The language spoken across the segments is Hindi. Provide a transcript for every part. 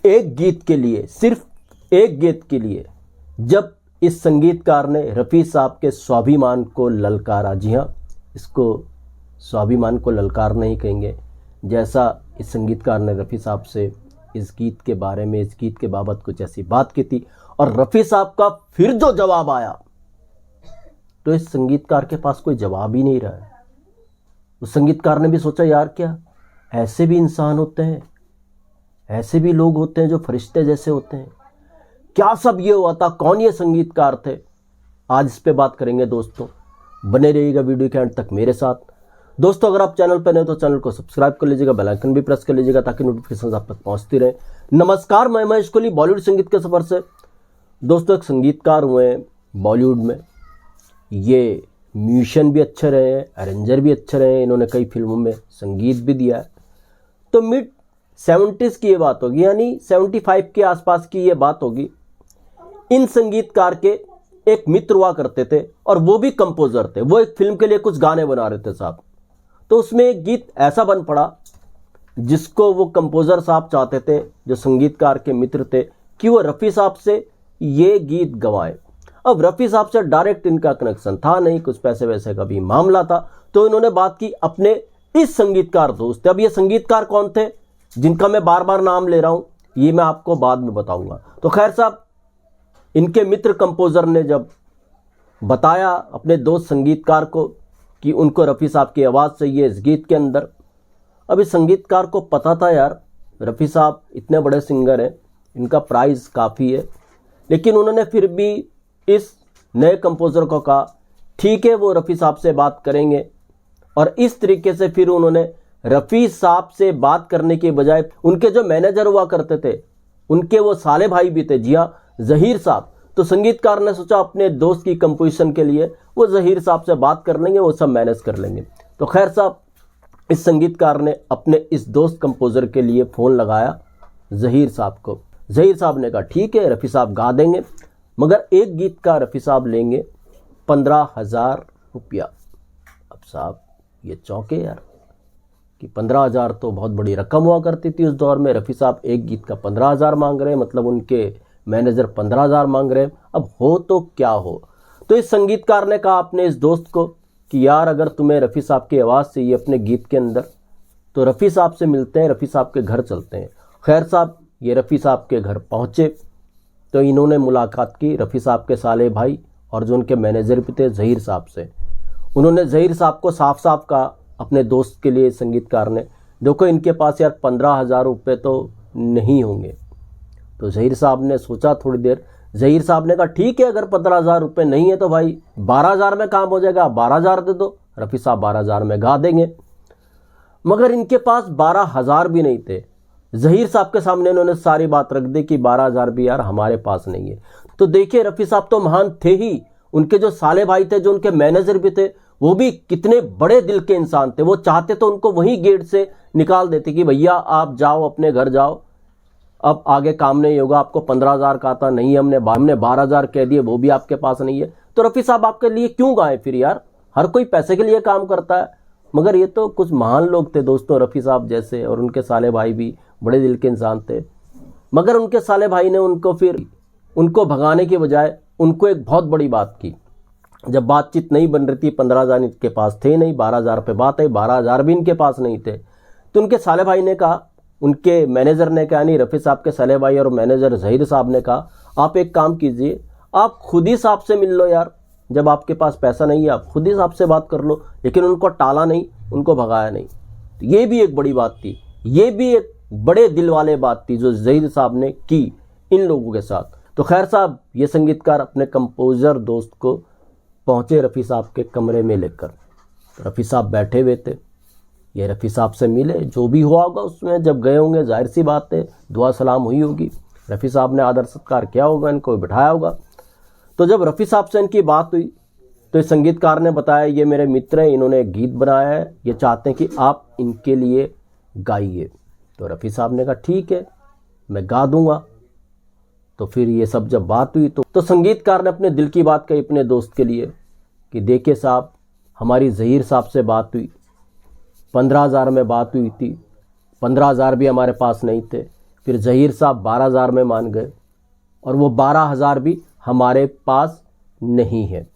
एक गीत के लिए, सिर्फ एक गीत के लिए जब इस संगीतकार ने रफ़ी साहब के स्वाभिमान को ललकारा। जी हाँ, इसको स्वाभिमान को ललकार नहीं कहेंगे, जैसा इस संगीतकार ने रफ़ी साहब से इस गीत के बारे में, इस गीत के बाबत कुछ ऐसी बात की थी और रफ़ी साहब का फिर जो जवाब आया तो इस संगीतकार के पास कोई जवाब ही नहीं रहा है। उस संगीतकार ने भी सोचा, यार क्या ऐसे भी इंसान होते हैं, ऐसे भी लोग होते हैं जो फरिश्ते जैसे होते हैं? क्या सब ये हुआ था? कौन ये संगीतकार थे? आज इस पे बात करेंगे दोस्तों। बने रहिएगा वीडियो के अंत तक मेरे साथ। दोस्तों, अगर आप चैनल पर नए तो चैनल को सब्सक्राइब कर लीजिएगा, बेल आइकन भी प्रेस कर लीजिएगा ताकि नोटिफिकेशन आप तक पहुंचती रहे। नमस्कार, मैं महेश कोहली बॉलीवुड संगीत के सफर से। दोस्तों, एक संगीतकार हुए हैं बॉलीवुड में, ये म्यूजिशियन भी अच्छे रहे हैं, अरेंजर भी अच्छे रहे हैं, इन्होंने कई फिल्मों में संगीत भी दिया है। तो मिड 70s की ये बात होगी, यानी 75 के आसपास की ये बात होगी। इन संगीतकार के एक मित्र हुआ करते थे और वो भी कंपोजर थे। वो एक फिल्म के लिए कुछ गाने बना रहे थे साहब। तो उसमें एक गीत ऐसा बन पड़ा जिसको वो कंपोजर साहब चाहते थे, जो संगीतकार के मित्र थे, कि वो रफ़ी साहब से ये गीत गवाएं। अब रफ़ी साहब से डायरेक्ट इनका कनेक्शन था नहीं, कुछ पैसे वैसे का भी मामला था। तो इन्होंने बात की अपने इस संगीतकार दोस्त। अब ये संगीतकार कौन थे जिनका मैं बार बार नाम ले रहा हूं, ये मैं आपको बाद में बताऊंगा। तो खैर साहब, इनके मित्र कंपोजर ने जब बताया अपने दोस्त संगीतकार को कि उनको रफ़ी साहब की आवाज़ चाहिए इस गीत के अंदर। अब इस संगीतकार को पता था, यार रफ़ी साहब इतने बड़े सिंगर हैं, इनका प्राइस काफ़ी है, लेकिन उन्होंने फिर भी इस नए कंपोजर को कहा ठीक है, वो रफ़ी साहब से बात करेंगे। और इस तरीके से फिर उन्होंने रफ़ी साहब से बात करने के बजाय उनके जो मैनेजर हुआ करते थे, उनके वो साले भाई भी थे, जी हाँ, ज़हीर साहब। तो संगीतकार ने सोचा अपने दोस्त की कंपोजिशन के लिए वो ज़हीर साहब से बात कर लेंगे, वो सब मैनेज कर लेंगे। तो खैर साहब, इस संगीतकार ने अपने इस दोस्त कंपोजर के लिए फ़ोन लगाया ज़हीर साहब को। ज़हीर साहब ने कहा ठीक है, रफ़ी साहब गा देंगे, मगर एक गीत का रफ़ी साहब लेंगे 15,000 रुपया। अब साहब ये चौंके यार कि 15,000 तो बहुत बड़ी रकम हुआ करती थी उस दौर में। रफ़ी साहब एक गीत का 15,000 मांग रहे हैं, मतलब उनके मैनेजर 15,000 मांग रहे हैं। अब हो तो क्या हो। तो इस संगीतकार ने कहा अपने इस दोस्त को कि यार अगर तुम्हें रफ़ी साहब की आवाज़ चाहिए अपने गीत के अंदर तो रफ़ी साहब से मिलते हैं, रफ़ी साहब के घर चलते हैं। खैर साहब, ये रफ़ी साहब के घर पहुँचे तो इन्होंने मुलाकात की रफ़ी साहब के साले भाई और जो उनके मैनेजर भी थे ज़हीर साहब से। उन्होंने ज़हीर साहब को साफ साफ कहा अपने दोस्त के लिए, संगीतकार ने, देखो इनके पास यार 15,000 रुपये तो नहीं होंगे। तो ज़हीर साहब ने सोचा थोड़ी देर। ज़हीर साहब ने कहा ठीक है, अगर 15,000 रुपये नहीं है तो भाई 12,000 में काम हो जाएगा, 12,000 दे दो। रफ़ी साहब 12,000 में गा देंगे। मगर इनके पास 12,000 भी नहीं थे। ज़हीर साहब के सामने इन्होंने सारी बात रख दी कि 12,000 भी यार हमारे पास नहीं है। तो देखिए, रफ़ी साहब तो महान थे ही, उनके जो साले भाई थे, जो उनके मैनेजर भी थे, वो भी कितने बड़े दिल के इंसान थे। वो चाहते तो उनको वहीं गेट से निकाल देते कि भैया आप जाओ, अपने घर जाओ, अब आगे काम नहीं होगा। आपको 15,000 का आता नहीं, हमने 12,000 कह दिए, वो भी आपके पास नहीं है। तो रफ़ी साहब आपके लिए क्यों गाएं फिर यार? हर कोई पैसे के लिए काम करता है। मगर ये तो कुछ महान लोग थे दोस्तों, रफ़ी साहब जैसे, और उनके साले भाई भी बड़े दिल के इंसान थे। मगर उनके साले भाई ने उनको भगाने के बजाय उनको एक बहुत बड़ी बात की। जब बातचीत नहीं बन रही थी, 15,000 इनके पास थे नहीं, 12,000 पे बात है, 12,000 भी इनके पास नहीं थे। तो उनके साले भाई ने कहा, उनके मैनेजर ने कहा, नहीं रफ़ी साहब के साले भाई और मैनेजर ज़हीर साहब ने कहा, आप एक काम कीजिए, आप खुद ही साहब से मिल लो यार। जब आपके पास पैसा नहीं है, आप खुद ही साहब से बात कर लो। लेकिन उनको टाला नहीं, उनको भगाया नहीं। तो ये भी एक बड़ी बात थी, ये भी एक बड़े दिल वाले बात थी जो ज़हीर साहब ने की इन लोगों के साथ। तो खैर साहब, ये संगीतकार अपने कंपोजर दोस्त को पहुँचे रफ़ी साहब के कमरे में लेकर। रफ़ी साहब बैठे हुए थे, ये रफ़ी साहब से मिले। जो भी हुआ होगा उसमें, जब गए होंगे जाहिर सी बात है दुआ सलाम हुई होगी, रफ़ी साहब ने आदर सत्कार किया होगा, इनको बिठाया होगा। तो जब रफ़ी साहब से इनकी बात हुई तो इस संगीतकार ने बताया, ये मेरे मित्र हैं, इन्होंने एक गीत बनाया है, ये चाहते हैं कि आप इनके लिए गाइए। तो रफ़ी साहब ने कहा ठीक है, मैं गा दूंगा। तो फिर ये सब जब बात हुई तो संगीतकार ने अपने दिल की बात कही अपने दोस्त के लिए कि देखिए साहब, हमारी ज़हीर साहब से बात हुई, 15,000 में बात हुई थी, 15,000 भी हमारे पास नहीं थे। फिर जहीर साहब 12,000 में मान गए और वो 12,000 भी हमारे पास नहीं है।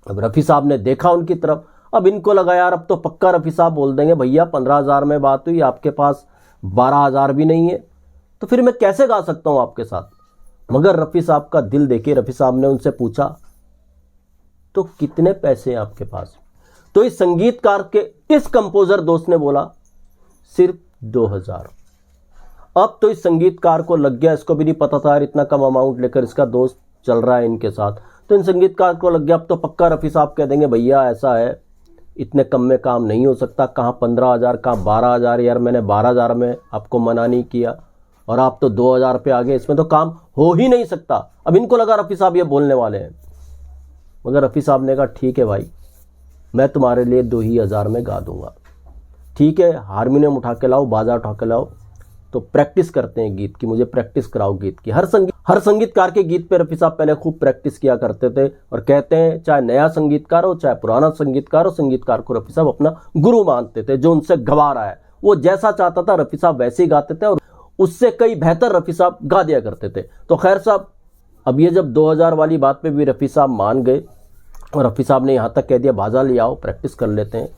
अब रफ़ी साहब ने देखा उनकी तरफ, अब इनको लगा यार अब तो पक्का रफ़ी साहब बोल देंगे भैया 15,000 में बात हुई, आपके पास 12,000 भी नहीं है, तो फिर मैं कैसे गा सकता हूं आपके साथ। मगर रफ़ी साहब का दिल देखिए, रफ़ी साहब ने उनसे पूछा तो कितने पैसे हैं आपके पास। तो इस संगीतकार के इस कंपोजर दोस्त ने बोला सिर्फ 2,000। अब तो इस संगीतकार को लग गया, इसको भी नहीं पता था यार इतना कम अमाउंट लेकर इसका दोस्त चल रहा है इनके साथ, तो इन संगीतकार को लग गया अब तो पक्का रफ़ी साहब कह देंगे भैया ऐसा है इतने कम में काम नहीं हो सकता, कहाँ 15,000 कहाँ 12,000, यार मैंने 12,000 में आपको मना नहीं किया और आप तो 2,000 पे आ गए, इसमें तो काम हो ही नहीं सकता। अब इनको लगा रफ़ी साहब ये बोलने वाले हैं, मगर रफ़ी साहब ने कहा ठीक है भाई मैं तुम्हारे लिए 2,000 में गा दूंगा, ठीक है हारमोनियम उठा के लाओ, बाजा उठा के लाओ, तो प्रैक्टिस करते हैं गीत की, मुझे प्रैक्टिस कराओ गीत की। हर संगीतकार के गीत पे रफ़ी साहब पहले खूब प्रैक्टिस किया करते थे और कहते हैं चाहे नया संगीतकार हो चाहे पुराना संगीतकार हो, संगीतकार को रफ़ी साहब अपना गुरु मानते थे, जो उनसे गवा रहा है वो जैसा चाहता था रफ़ी साहब वैसे ही गाते थे और उससे कई बेहतर रफ़ी साहब गा दिया करते थे। तो खैर साहब अब ये जब 2,000 वाली बात पे भी रफ़ी साहब मान गए और रफ़ी साहब ने यहाँ तक कह दिया बाजा ले आओ प्रैक्टिस कर लेते हैं,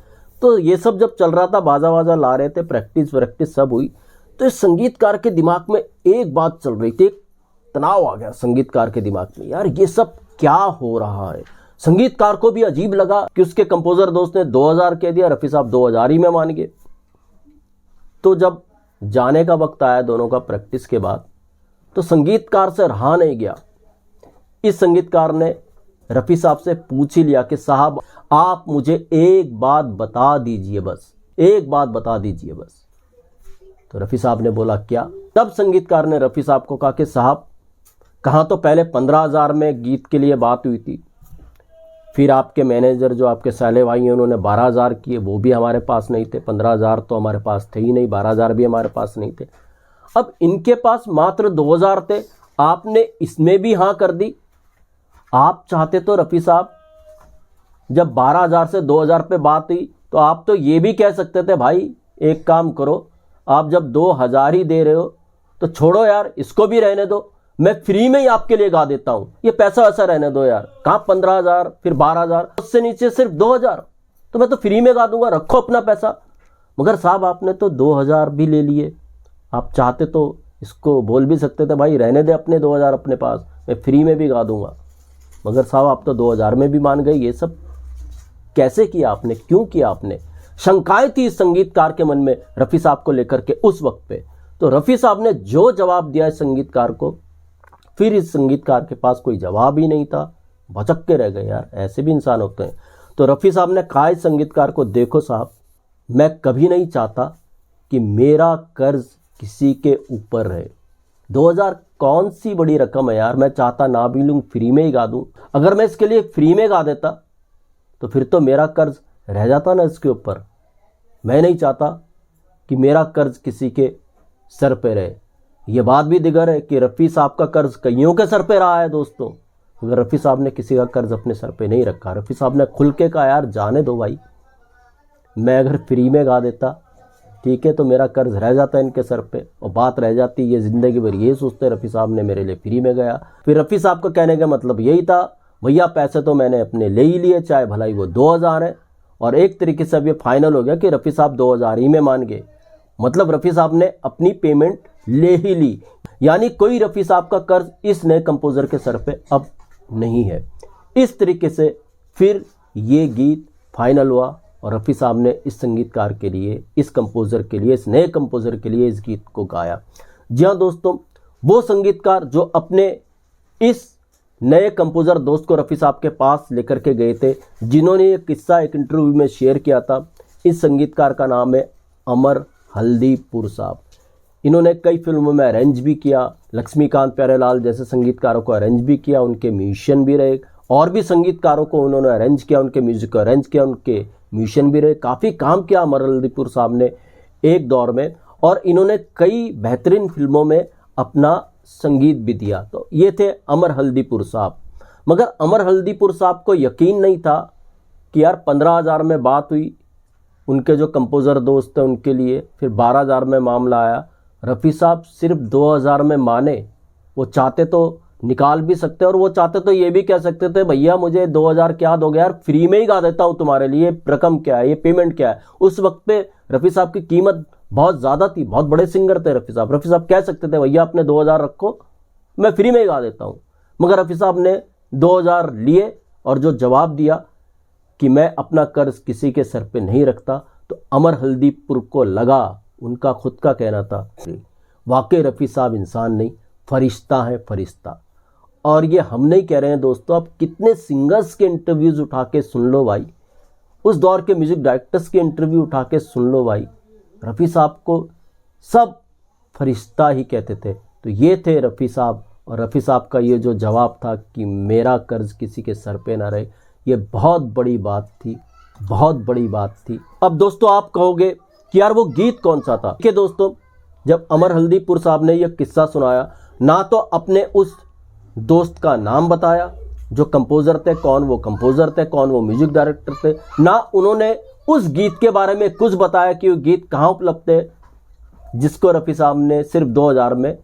तो ये सब जब चल रहा था बाजा वाजा ला रहे थे, प्रैक्टिस सब हुई, तो इस संगीतकार के दिमाग में एक बात चल रही थी, तनाव आ गया संगीतकार के दिमाग में, यार ये सब क्या हो रहा है। संगीतकार को भी अजीब लगा कि उसके कंपोजर दोस्त ने 2,000 कह दिया, रफ़ी साहब 2,000 ही में मान गए। तो जब जाने का वक्त आया दोनों का प्रैक्टिस के बाद, तो संगीतकार से रहा नहीं गया, इस संगीतकार ने रफ़ी साहब से पूछ ही लिया कि साहब आप मुझे एक बात बता दीजिए, बस एक बात बता दीजिए बस। तो रफ़ी साहब ने बोला क्या। तब संगीतकार ने रफ़ी साहब को कहा कि साहब कहाँ तो पहले 15,000 में गीत के लिए बात हुई थी, फिर आपके मैनेजर जो आपके साले भाई हैं उन्होंने 12,000 किए, वो भी हमारे पास नहीं थे, 15,000 तो हमारे पास थे ही नहीं, 12,000 भी हमारे पास नहीं थे, अब इनके पास मात्र 2,000 थे, आपने इसमें भी हाँ कर दी। आप चाहते तो रफ़ी साहब जब 12,000 से 2,000 पे बात हुई तो आप तो ये भी कह सकते थे भाई एक काम करो, आप जब 2,000 ही दे रहे हो तो छोड़ो यार इसको भी रहने दो, मैं फ्री में ही आपके लिए गा देता हूं, ये पैसा वैसा रहने दो यार, कहाँ 15,000 फिर 12,000, उससे नीचे सिर्फ 2,000, तो मैं तो फ्री में गा दूंगा, रखो अपना पैसा। मगर साहब आपने तो 2,000 भी ले लिए, आप चाहते तो इसको बोल भी सकते थे भाई रहने दे अपने 2,000 अपने पास, मैं फ्री में भी गा दूंगा, मगर साहब आप तो 2,000 में भी मान गए। ये सब कैसे किया आपने, क्यों किया आपने। शंकाएं थी इस संगीतकार के मन में रफ़ी साहब को लेकर के उस वक्त पे। तो रफ़ी साहब ने जो जवाब दिया इस संगीतकार को, फिर इस संगीतकार के पास कोई जवाब ही नहीं था, भचक के रह गए, यार ऐसे भी इंसान होते हैं। तो रफ़ी साहब ने कहा इस संगीतकार को देखो साहब मैं कभी नहीं चाहता कि मेरा कर्ज किसी के ऊपर रहे, 2,000 कौन सी बड़ी रकम है यार, मैं चाहता ना भी लूँ फ्री में ही गा दूँ, अगर मैं इसके लिए फ्री में गा देता तो फिर तो मेरा कर्ज रह जाता ना इसके ऊपर। मैं नहीं चाहता कि मेरा कर्ज किसी के सर पे रहे। ये बात भी दिगर है कि रफ़ी साहब का कर्ज कईयों के सर पे रहा है दोस्तों, मगर रफ़ी साहब ने किसी का कर्ज अपने सर पे नहीं रखा। रफ़ी साहब ने खुल के कहा यार जाने दो भाई, मैं अगर फ्री में गा देता ठीक है तो मेरा कर्ज रह जाता इनके सर पे और बात रह जाती, ये ज़िंदगी भर ये सोचते रफ़ी साहब ने मेरे लिए फ्री में गया। फिर रफ़ी साहब को कहने का मतलब यही था भैया पैसे तो मैंने अपने ले ही लिए, चाहे भलाई वो 2,000 है, और एक तरीके से अब ये फाइनल हो गया कि रफ़ी साहब 2,000 ही में मान गए, मतलब रफ़ी साहब ने अपनी पेमेंट ले ही ली, यानी कोई रफ़ी साहब का कर्ज इस नए कंपोजर के सर पे अब नहीं है। इस तरीके से फिर ये गीत फाइनल हुआ और रफ़ी साहब ने इस संगीतकार के लिए, इस कंपोजर के लिए, इस नए कंपोजर के लिए इस गीत को गाया। जी हाँ दोस्तों, वो संगीतकार जो अपने इस नए कंपोजर दोस्त को रफ़ी साहब के पास लेकर के गए थे, जिन्होंने ये किस्सा एक इंटरव्यू में शेयर किया था, इस संगीतकार का नाम है अमर हल्दीपुर साहब। इन्होंने कई फिल्मों में अरेंज भी किया, लक्ष्मीकांत प्यारेलाल जैसे संगीतकारों को अरेंज भी किया, उनके म्यूजिशियन भी रहे, और भी संगीतकारों को उन्होंने अरेंज किया, उनके म्यूजिक को अरेंज किया, उनके म्यूजिशियन भी रहे। काफ़ी काम किया अमर हल्दीपुर साहब ने एक दौर में, और इन्होंने कई बेहतरीन फिल्मों में अपना संगीत भी दिया। तो ये थे अमर हल्दीपुर साहब। मगर अमर हल्दीपुर साहब को यकीन नहीं था कि यार 15,000 में बात हुई, उनके जो कंपोज़र दोस्त थे उनके लिए, फिर 12,000 में मामला आया, रफ़ी साहब सिर्फ 2000 में माने, वो चाहते तो निकाल भी सकते और वो चाहते तो ये भी कह सकते थे भैया मुझे 2000 क्या दोगे यार, फ्री में ही गा देता हूँ तुम्हारे लिए, रकम क्या है, ये पेमेंट क्या है। उस वक्त पे रफ़ी साहब की कीमत बहुत ज़्यादा थी, बहुत बड़े सिंगर थे रफ़ी साहब कह सकते थे भैया अपने 2000 रखो, मैं फ्री में ही गा देता हूँ। मगर रफ़ी साहब ने 2000 लिए और जो जवाब दिया कि मैं अपना कर्ज किसी के सर पे नहीं रखता, तो अमर हल्दीपुर को लगा, उनका खुद का कहना था, वाकई रफ़ी साहब इंसान नहीं फरिश्ता है, फरिश्ता। और ये हम नहीं कह रहे हैं दोस्तों, आप कितने सिंगर्स के इंटरव्यूज उठा के सुन लो भाई, उस दौर के म्यूजिक डायरेक्टर्स के इंटरव्यू उठा के सुन लो भाई, रफ़ी साहब को सब फरिश्ता ही कहते थे। तो ये थे रफ़ी साहब, और रफ़ी साहब का ये जो जवाब था कि मेरा कर्ज किसी के सर पे ना रहे, ये बहुत बड़ी बात थी, बहुत बड़ी बात थी। अब दोस्तों आप कहोगे कि यार वो गीत कौन सा था। देखिए दोस्तों, जब अमर हल्दीपुर साहब ने यह किस्सा सुनाया, ना तो अपने उस दोस्त का नाम बताया जो कंपोज़र थे, कौन वो कंपोज़र थे, कौन वो म्यूजिक डायरेक्टर थे, ना उन्होंने उस गीत के बारे में कुछ बताया कि वो गीत कहाँ उपलब्ध है, जिसको रफ़ी साहब ने सिर्फ 2000 में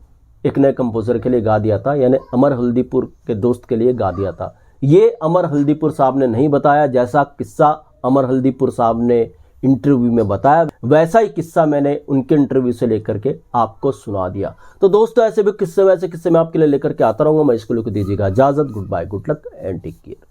एक नए कंपोज़र के लिए गा दिया था, यानी अमर हल्दीपुर के दोस्त के लिए गा दिया था। ये अमर हल्दीपुर साहब ने नहीं बताया, जैसा किस्सा अमर हल्दीपुर साहब ने इंटरव्यू में बताया, वैसा ही किस्सा मैंने उनके इंटरव्यू से लेकर के आपको सुना दिया। तो दोस्तों ऐसे भी किस्से वैसे किस्से मैं आपके लिए लेकर के आता रहूँगा। मैं इसको लेकर दीजिएगा इजाज़त। Good bye, good luck and take care.